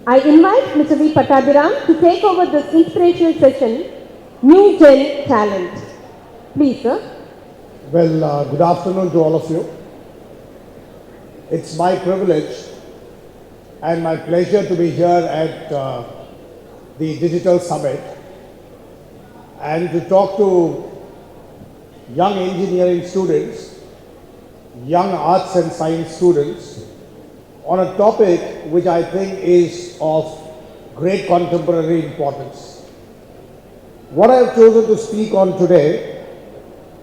I invite Mr. V. Pattabhi Ram to take over this inspirational session, New Gen Talent. Please, sir. Well, good afternoon to all of you. It's my privilege and my pleasure to be here at the Digital Summit and to talk to young engineering students, young arts and science students on a topic which I think is of great contemporary importance. What I have chosen to speak on today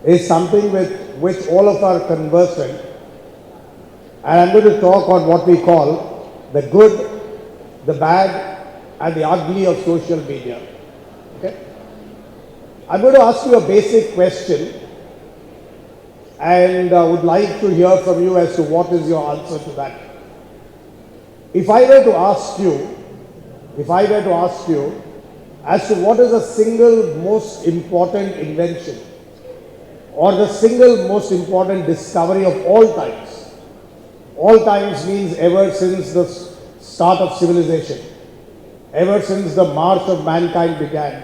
is something with which all of us are conversant, and I'm going to talk on what we call the good, the bad and the ugly of social media. Okay? I'm going to ask you a basic question and would like to hear from you as to what is your answer to that. If I were to ask you as to what is the single most important invention or the single most important discovery of all times means ever since the start of civilization, ever since the march of mankind began.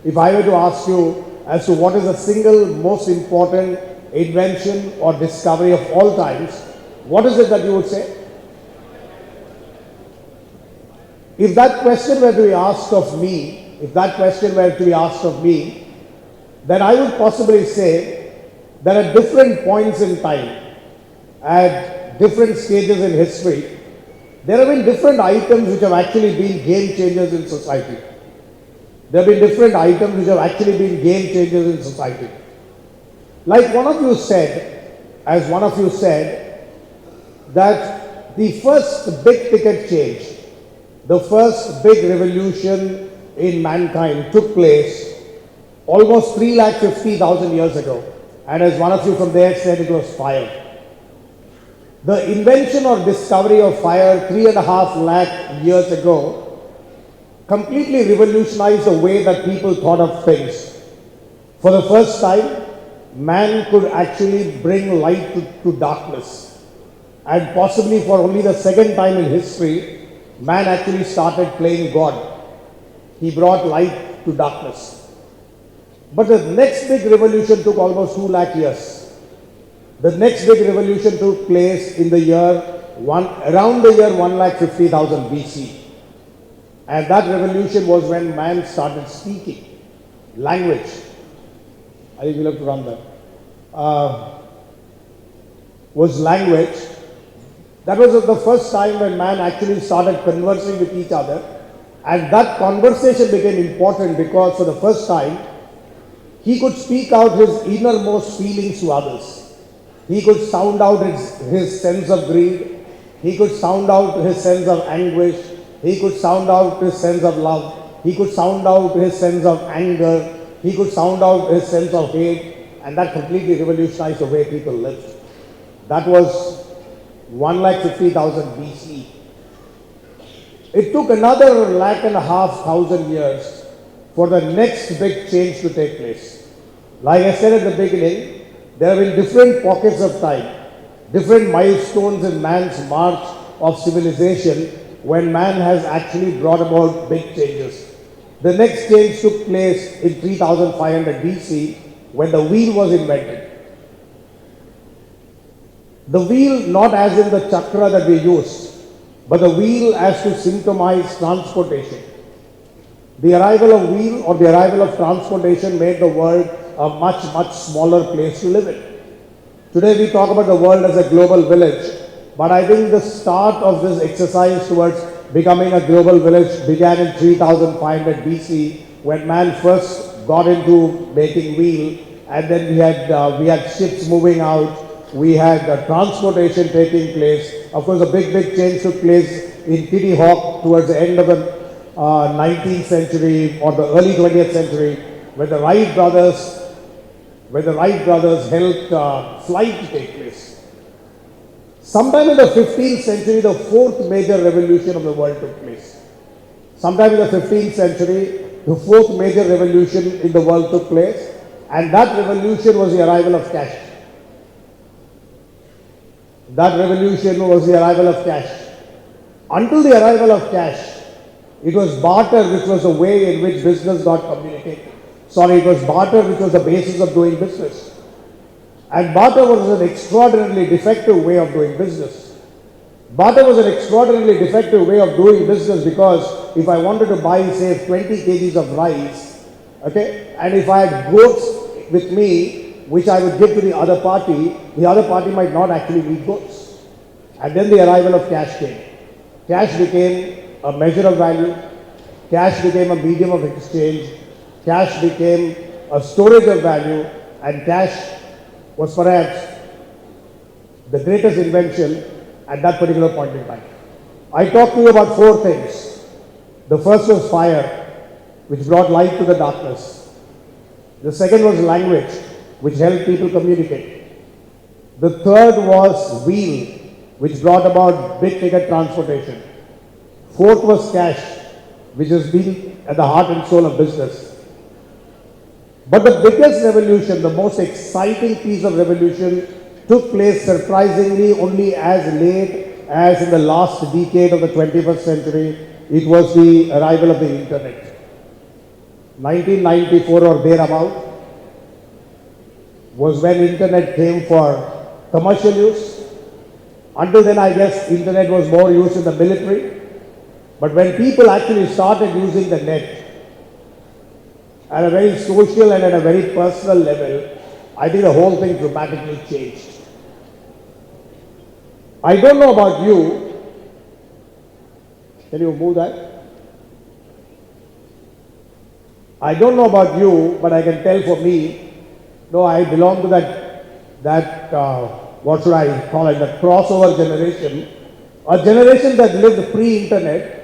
If I were to ask you as to what is the single most important invention or discovery of all times, what is it that you would say? If that question were to be asked of me, then I would possibly say that at different points in time, at different stages in history, there have been different items which have actually been game changers in society. Like one of you said, that the first big ticket change, the first big revolution in mankind took place almost 350,000 years ago. And as one of you from there said, it was fire. The invention or discovery of fire 3.5 lakh years ago completely revolutionized the way that people thought of things. For the first time, man could actually bring light to darkness. And possibly for only the second time in history, man actually started playing God. He brought light to darkness. But the next big revolution took almost 2 lakh years. The next big revolution took place in the around the year 1,50,000 BC. And that revolution was when man started speaking language. I think we'll have to run that. Was language. That was the first time when man actually started conversing with each other. And that conversation became important because for the first time, he could speak out his innermost feelings to others. He could sound out his sense of greed. He could sound out his sense of anguish. He could sound out his sense of love. He could sound out his sense of anger. He could sound out his sense of hate. And that completely revolutionized the way people lived. That was 1,50,000 BC. It took another 1,500,000 years for the next big change to take place. Like I said at the beginning, there have been different pockets of time, different milestones in man's march of civilization when man has actually brought about big changes. The next change took place in 3,500 BC when the wheel was invented. The wheel not as in the chakra that we used, but the wheel as to symptomize transportation. The arrival of wheel or the arrival of transportation made the world a much, much smaller place to live in. Today we talk about the world as a global village, but I think the start of this exercise towards becoming a global village began in 3,500 BC when man first got into making wheel, and then we had ships moving out. We had transportation taking place. Of course, a big change took place in Kitty Hawk towards the end of the 19th century or the early 20th century, when the Wright brothers helped flight to take place. Sometime in the 15th century, the fourth major revolution of the world took place. Sometime in the 15th century, the fourth major revolution in the world took place, and that revolution was the arrival of cash. That revolution was the arrival of cash. Until the arrival of cash, It was barter which was the way in which business got communicated. Sorry, it was barter which was the basis of doing business. And barter was an extraordinarily defective way of doing business. Barter was an extraordinarily defective way of doing business because if I wanted to buy, say, 20 kgs of rice, okay, and if I had goats with me, which I would give to the other party might not actually need goats. And then the arrival of cash came. Cash became a measure of value. Cash became a medium of exchange. Cash became a storage of value, and cash was perhaps the greatest invention at that particular point in time. I talked to you about four things. The first was fire, which brought light to the darkness. The second was language, which helped people communicate. The third was wheel, which brought about big ticket transportation. Fourth was cash, which has been at the heart and soul of business. But the biggest revolution, the most exciting piece of revolution took place surprisingly only as late as in the last decade of the 21st century. It was the arrival of the internet. 1994 or thereabout was when internet came for commercial use. Until then, I guess internet was more used in the military. But when people actually started using the net at a very social and at a very personal level, I think the whole thing dramatically changed. I don't know about you. Can you move that? I don't know about you, but I can tell for me, no, I belong to that what should I call it, the crossover generation, a generation that lived pre-internet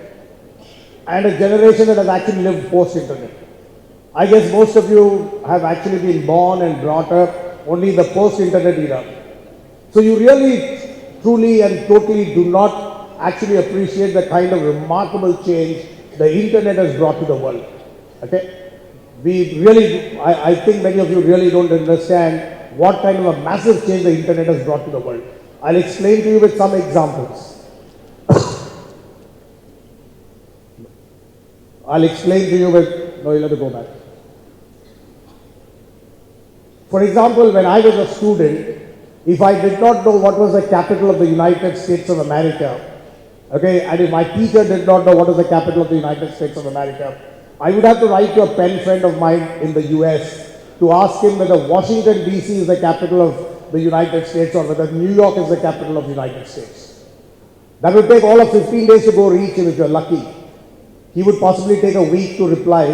and a generation that has actually lived post-internet. I guess most of you have actually been born and brought up only in the post-internet era. So you really, truly and totally do not actually appreciate the kind of remarkable change the internet has brought to the world. Okay? We really, I think many of you really don't understand what kind of a massive change the internet has brought to the world. I'll explain to you with some examples. I'll explain to you with, no, you'll have to go back. For example, when I was a student, if I did not know what was the capital of the United States of America, okay, and if my teacher did not know what was the capital of the United States of America, I would have to write to a pen friend of mine in the US to ask him whether Washington DC is the capital of the United States or whether New York is the capital of the United States. That would take all of 15 days to go reach him if you're lucky. He would possibly take a week to reply.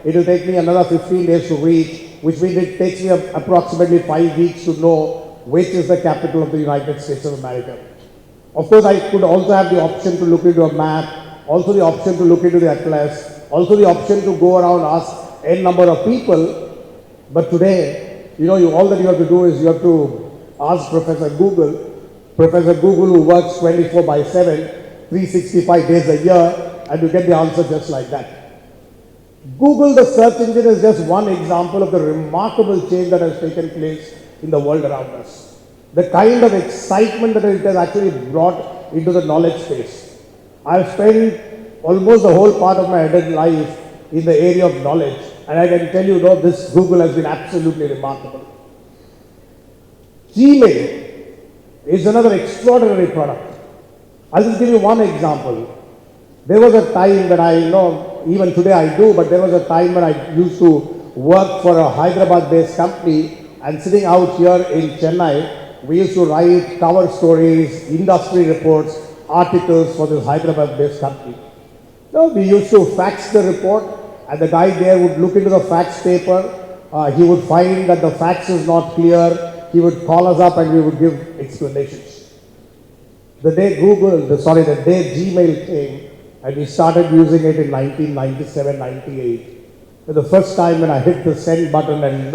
It will take me another 15 days to reach, which means it takes me approximately 5 weeks to know which is the capital of the United States of America. Of course, I could also have the option to look into a map, also the option to look into the atlas, also the option to go around ask n number of people. But today, all that you have to do is you have to ask Professor Google who works 24/7, 365 days a year, and you get the answer just like that. Google, the search engine, is just one example of the remarkable change that has taken place in the world around us. The kind of excitement that it has actually brought into the knowledge space. I've spent almost the whole part of my adult life in the area of knowledge, and I can tell you, this Google has been absolutely remarkable. Gmail is another extraordinary product. I'll just give you one example. There was a time when even today I do, but there was a time when I used to work for a Hyderabad-based company, and sitting out here in Chennai, we used to write cover stories, industry reports, articles for this Hyderabad-based company. We used to fax the report, and the guy there would look into the fax paper. He would find that the fax is not clear. He would call us up and we would give explanations. The day Gmail came, and we started using it in 1997, 98. For the first time when I hit the send button and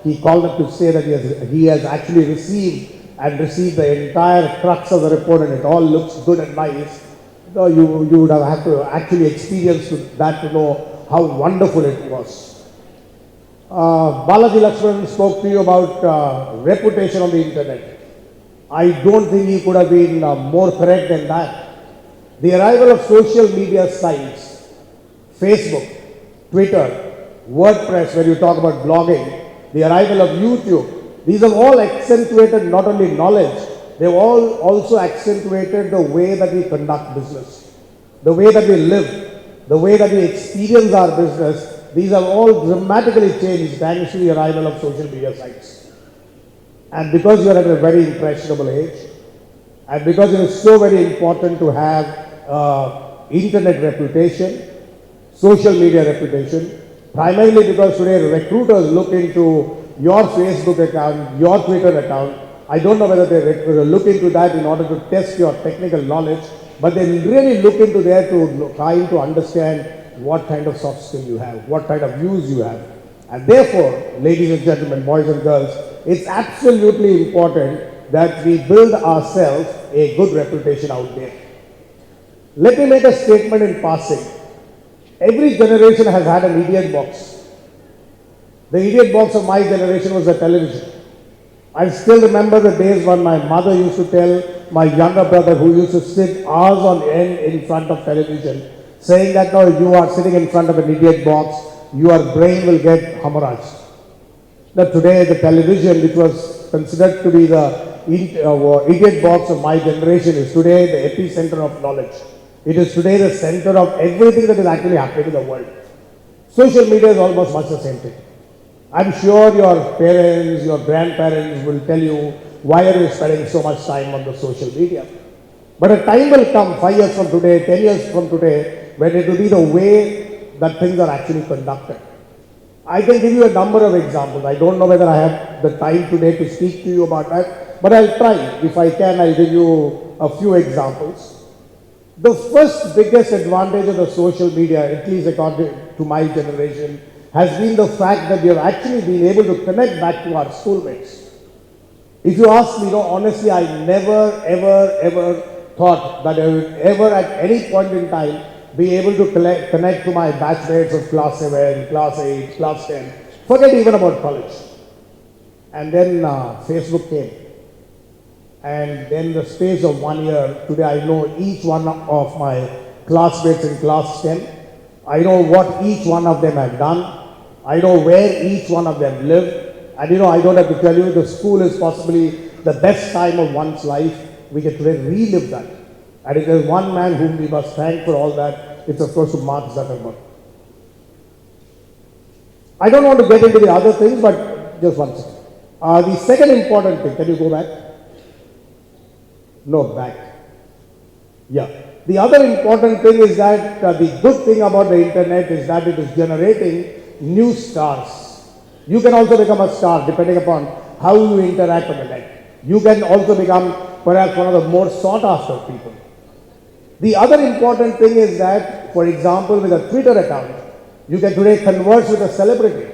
he called up to say that he has actually received the entire crux of the report and it all looks good and nice. You would have to actually experience that to know how wonderful it was. Balaji Lakshman spoke to you about reputation on the internet. I don't think he could have been more correct than that. The arrival of social media sites Facebook, Twitter, WordPress, where you talk about blogging, the arrival of YouTube, these have all accentuated not only knowledge, they've all also accentuated the way that we conduct business, the way that we live, the way that we experience our business. These have all dramatically changed thanks to the arrival of social media sites. And because you are at a very impressionable age, and because it is so very important to have internet reputation, social media reputation, primarily because today recruiters look into your Facebook account, your Twitter account. I don't know whether they look into that in order to test your technical knowledge, but they really look into there to trying to understand what kind of soft skill you have, what kind of views you have. And therefore, ladies and gentlemen, boys and girls, it's absolutely important that we build ourselves a good reputation out there. Let me make a statement in passing. Every generation has had an idiot box. The idiot box of my generation was the television. I still remember the days when my mother used to tell my younger brother, who used to sit hours on end in front of television, saying that, no, you are sitting in front of an idiot box, your brain will get hemorrhaged. Now today the television, which was considered to be the idiot box of my generation, is today the epicenter of knowledge. It is today the center of everything that is actually happening in the world. Social media is almost much the same thing. I'm sure your parents, your grandparents will tell you, why are you spending so much time on the social media? But a time will come, 5 years from today, 10 years from today, when it will be the way that things are actually conducted. I can give you a number of examples. I don't know whether I have the time today to speak to you about that, but I'll try. If I can, I'll give you a few examples. The first biggest advantage of the social media, at least according to my generation, has been the fact that we have actually been able to connect back to our schoolmates. If you ask me, honestly, I never, ever thought that I would ever at any point in time be able to connect to my batchmates of class 7, class 8, class 10. Forget even about college. And then Facebook came. And then the space of 1 year, today I know each one of my classmates in class 10. I know what each one of them have done. I know where each one of them live. And I don't have to tell you, the school is possibly the best time of one's life. We can today relive that. And if there's one man whom we must thank for all that, it's of course to Mark Zuckerberg. I don't want to get into the other things, but just one second. The second important thing, can you go back? No, back. Yeah. The other important thing is that the good thing about the internet is that it is generating new stars. You can also become a star depending upon how you interact on the net. You can also become perhaps one of the more sought after people. The other important thing is that, for example, with a Twitter account, you can today converse with a celebrity.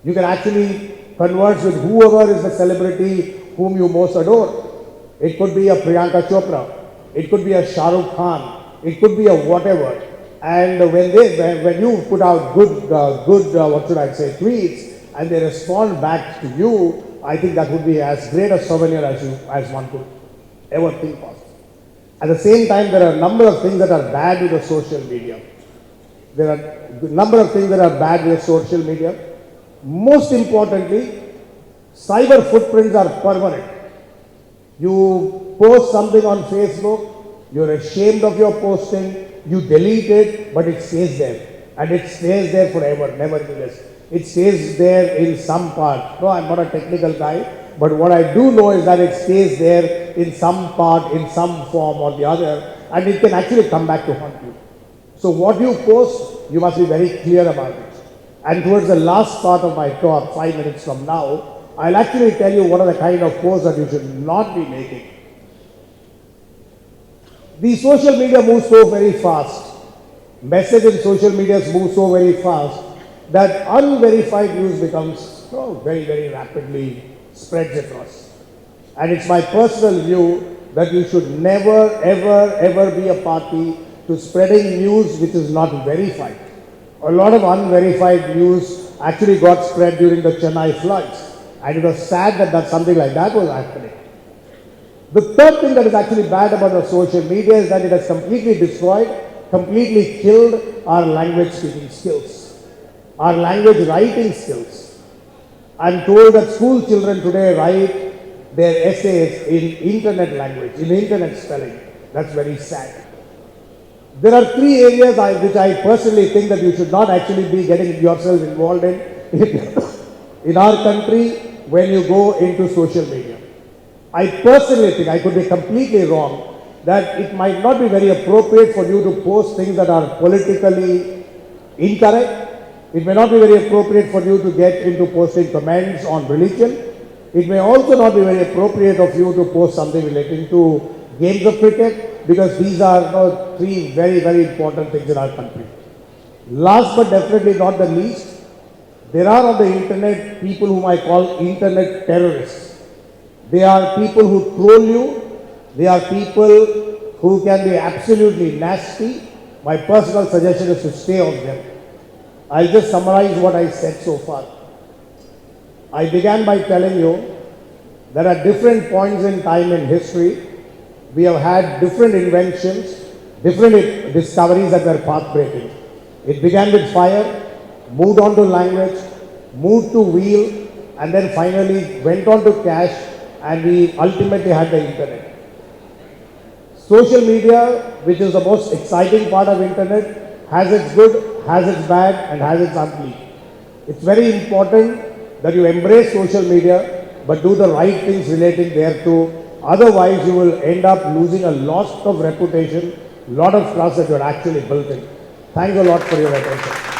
You can actually converse with whoever is the celebrity whom you most adore. It could be a Priyanka Chopra. It could be a Shah Rukh Khan. It could be a whatever. And when you put out good tweets, and they respond back to you, I think that would be as great a souvenir as one could ever think of. At the same time, there are a number of things that are bad with the social media. There are a number of things that are bad with the social media. Most importantly, cyber footprints are permanent. You post something on Facebook, you're ashamed of your posting, you delete it, but it stays there. And it stays there forever, nevertheless. It stays there in some part. No, I'm not a technical guy, but what I do know is that it stays there in some part, in some form or the other, and it can actually come back to haunt you. So what you post, you must be very clear about it. And towards the last part of my talk, 5 minutes from now, I'll actually tell you what are the kind of posts that you should not be making. The social media moves so very fast. Message in social media moves so very fast that unverified news becomes very, very rapidly spreads across. And it's my personal view that you should never, ever be a party to spreading news which is not verified. A lot of unverified news actually got spread during the Chennai floods. And it was sad that something like that was happening. The third thing that is actually bad about the social media is that it has completely destroyed completely killed our language speaking skills, our language writing skills. I'm told that school children today write their essays in internet language, in internet spelling. That's very sad. There are three areas which I personally think that you should not actually be getting yourself involved in our country when you go into social media. I personally think, I could be completely wrong, that it might not be very appropriate for you to post things that are politically incorrect. It may not be very appropriate for you to get into posting comments on religion. It may also not be very appropriate of you to post something relating to games of cricket, because these are three very, very important things in our country. Last but definitely not the least, there are on the internet people whom I call internet terrorists. They are people who troll you. They are people who can be absolutely nasty. My personal suggestion is to stay off them. I'll just summarize what I said so far. I began by telling you that at different points in time in history, we have had different inventions, different discoveries that were path-breaking. It began with fire, moved on to language, moved to wheel, and then finally went on to cash, and we ultimately had the internet. Social media, which is the most exciting part of internet, has its good, has its bad, and has its ugly. It's very important that you embrace social media, but do the right things relating thereto. Otherwise, you will end up losing a lot of reputation, lot of trust that you are actually built in. Thanks a lot for your attention.